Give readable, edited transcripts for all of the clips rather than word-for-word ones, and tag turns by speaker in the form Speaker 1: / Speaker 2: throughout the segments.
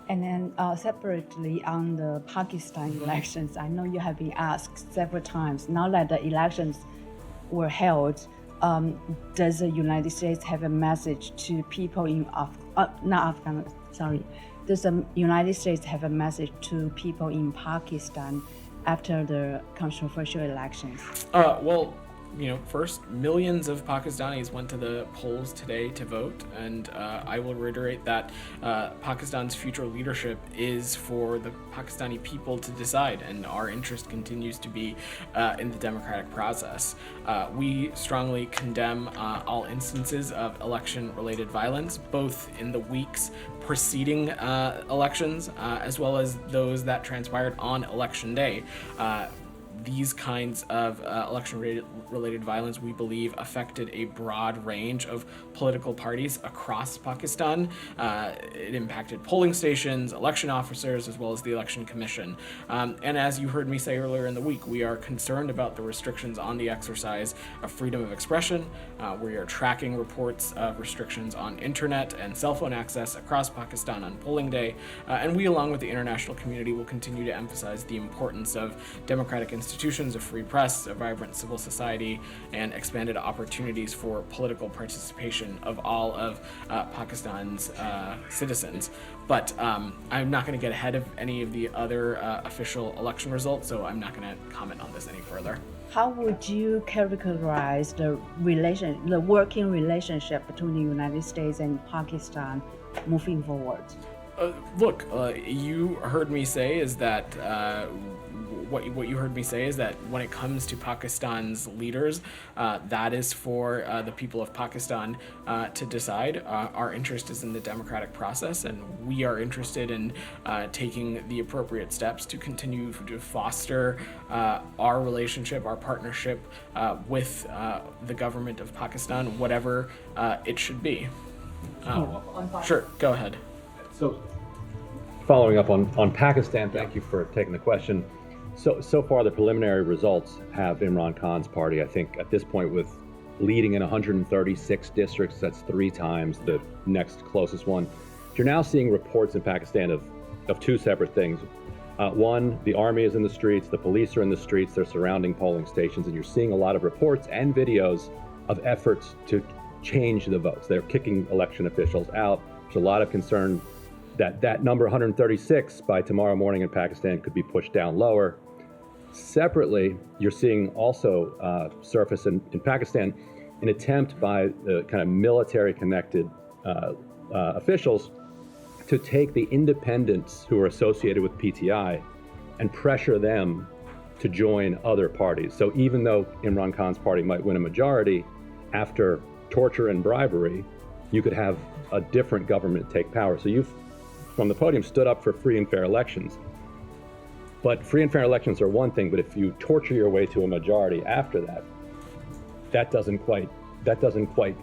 Speaker 1: And then separately on the Pakistan elections, I know you have been asked several times, now that the elections were held, does the United States have a message to people in does the United States have a message to people in Pakistan after the controversial elections?
Speaker 2: Well, first, millions of Pakistanis went to the polls today to vote, and I will reiterate that Pakistan's future leadership is for the Pakistani people to decide, and our interest continues to be in the democratic process. We strongly condemn all instances of election-related violence, both in the weeks preceding elections, as well as those that transpired on election day. These kinds of election-related violence, we believe, affected a broad range of political parties across Pakistan. It impacted polling stations, election officers, as well as the election commission. And as you heard me say earlier in the week, we are concerned about the restrictions on the exercise of freedom of expression. We are tracking reports of restrictions on internet and cell phone access across Pakistan on polling day. And we, along with the international community, will continue to emphasize the importance of democratic institutions, a free press, a vibrant civil society, and expanded opportunities for political participation of all of Pakistan's citizens. But I'm not going to get ahead of any of the other official election results, so I'm not going to comment on this any further.
Speaker 1: How would you characterize the working relationship between the United States and Pakistan moving forward?
Speaker 2: Look, you heard me say is that what you heard me say is that when it comes to Pakistan's leaders, that is for the people of Pakistan to decide. Our interest is in the democratic process, and we are interested in taking the appropriate steps to continue to foster our relationship, our partnership with the government of Pakistan, whatever it should be. Sure, go ahead.
Speaker 3: So, following up on Pakistan, thank you for taking the question. So far, the preliminary results have Imran Khan's party, I think, at this point, with leading in 136 districts. That's 3 times the next closest one. You're now seeing reports in Pakistan of 2 separate things. One, the army is in the streets, the police are in the streets, they're surrounding polling stations, and you're seeing a lot of reports and videos of efforts to change the votes. They're kicking election officials out. There's a lot of concern that number 136 by tomorrow morning in Pakistan could be pushed down lower. Separately, you're seeing also surface in Pakistan an attempt by the kind of military-connected officials to take the independents who are associated with PTI and pressure them to join other parties. So even though Imran Khan's party might win a majority, after torture and bribery, you could have a different government take power. So you've, from the podium, stood up for free and fair elections. But free and fair elections are one thing, but if you torture your way to a majority after that, that doesn't quite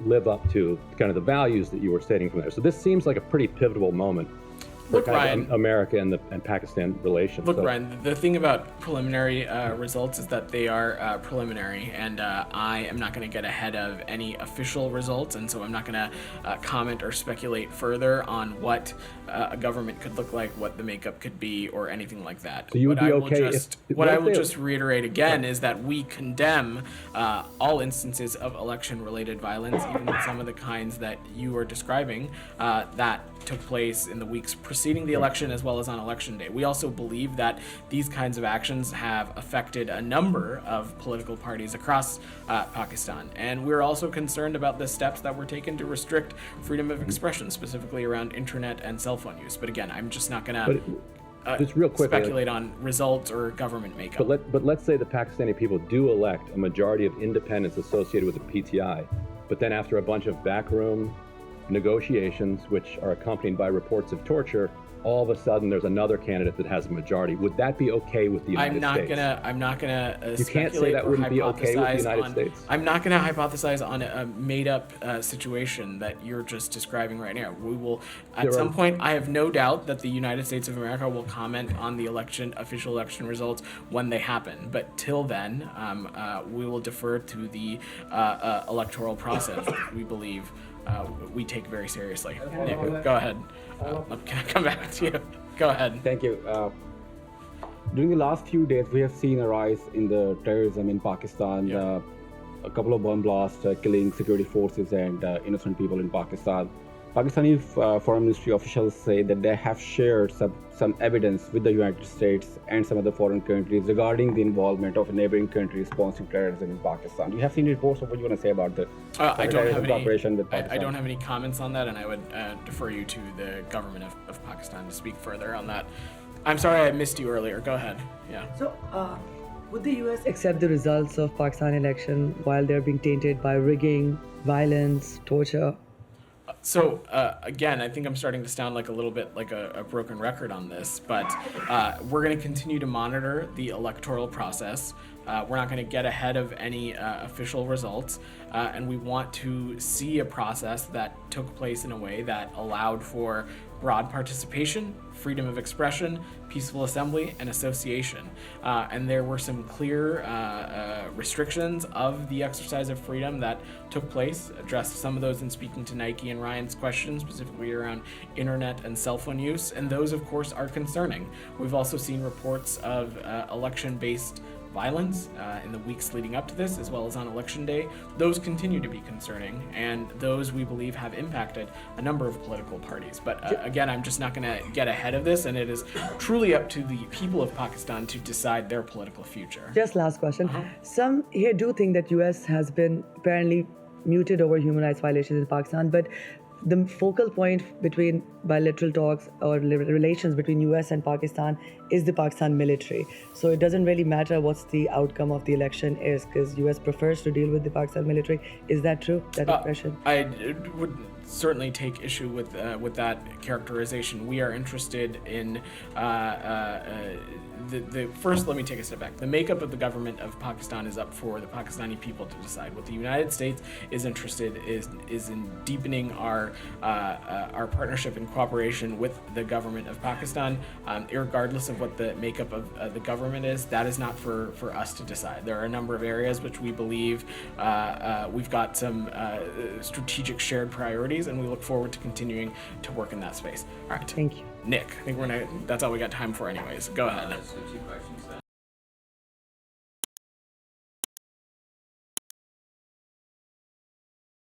Speaker 3: live up to kind of the values that you were stating from there. So this seems like a pretty pivotal moment for
Speaker 2: Ryan,
Speaker 3: America and Pakistan relations.
Speaker 2: Look, Ryan, the thing about preliminary results is that they are preliminary, and I am not going to get ahead of any official results, and so I'm not going to comment or speculate further on what a government could look like, what the makeup could be, or anything like that.
Speaker 3: So you would be okay
Speaker 2: what I will just reiterate again is that we condemn all instances of election-related violence, even some of the kinds that you are describing, that took place in the weeks preceding the election as well as on election day. We also believe that these kinds of actions have affected a number of political parties across Pakistan. And we're also concerned about the steps that were taken to restrict freedom of expression, specifically around internet and cell phone use. But again, I'm just not going to
Speaker 3: just real quickly,
Speaker 2: speculate on results or government makeup.
Speaker 3: But let's say the Pakistani people do elect a majority of independents associated with the PTI, but then after a bunch of backroom negotiations, which are accompanied by reports of torture, all of a sudden there's another candidate that has a majority. Would that be okay with the United States?
Speaker 2: I'm not gonna
Speaker 3: you can't say that wouldn't be okay with the United States.
Speaker 2: I'm not gonna hypothesize on a made-up situation that you're just describing right now. We will, at some point, I have no doubt that the United States of America will comment on the official election results when they happen. But till then, we will defer to the electoral process, which we believe we take very seriously. Nick, go ahead. Can I come back to you? Go ahead.
Speaker 4: Thank you. During the last few days, we have seen a rise in the terrorism in Pakistan.
Speaker 2: Yeah.
Speaker 4: A couple of bomb blasts killing security forces and innocent people in Pakistan. Pakistani Foreign Ministry officials say that they have shared some evidence with the United States and some other foreign countries regarding the involvement of a neighboring country sponsoring terrorism in Pakistan. Do you have seen reports of what you want to say about the
Speaker 2: I don't have
Speaker 4: cooperation with
Speaker 2: I
Speaker 4: Pakistan?
Speaker 2: don't have any comments on that, and I would defer you to the government of Pakistan to speak further on that. I'm sorry I missed you earlier. Go ahead. Yeah.
Speaker 5: So, would the US accept the results of Pakistan election while they're being tainted by rigging, violence, torture?
Speaker 2: So again, I think I'm starting to sound like a little bit like a broken record on this, but we're going to continue to monitor the electoral process. We're not going to get ahead of any official results, and we want to see a process that took place in a way that allowed for broad participation, freedom of expression, peaceful assembly, and association. And there were some clear restrictions of the exercise of freedom that took place. Addressed some of those in speaking to Nike and Ryan's questions, specifically around internet and cell phone use, and those, of course, are concerning. We've also seen reports of election-based violence in the weeks leading up to this, as well as on election day. Those continue to be concerning, and those we believe have impacted a number of political parties. But again, I'm just not going to get ahead of this, and it is truly up to the people of Pakistan to decide their political future.
Speaker 5: Just last question. Some here do think that US has been apparently muted over human rights violations in Pakistan, but the focal point between bilateral talks or relations between US and Pakistan is the Pakistan military. So it doesn't really matter what's the outcome of the election is, because US prefers to deal with the Pakistan military. Is that true, that impression?
Speaker 2: I would certainly take issue with that characterization. We are interested in the first. Let me take a step back. The makeup of the government of Pakistan is up for the Pakistani people to decide. What the United States is interested is in deepening our partnership and cooperation with the government of Pakistan, irregardless of what the makeup of the government is. That is not for us to decide. There are a number of areas which we believe we've got some strategic shared priorities, and we look forward to continuing to work in that space. All right.
Speaker 5: Thank you.
Speaker 2: Nick, I think that's all we got time for anyways. Go ahead.
Speaker 6: So two questions then.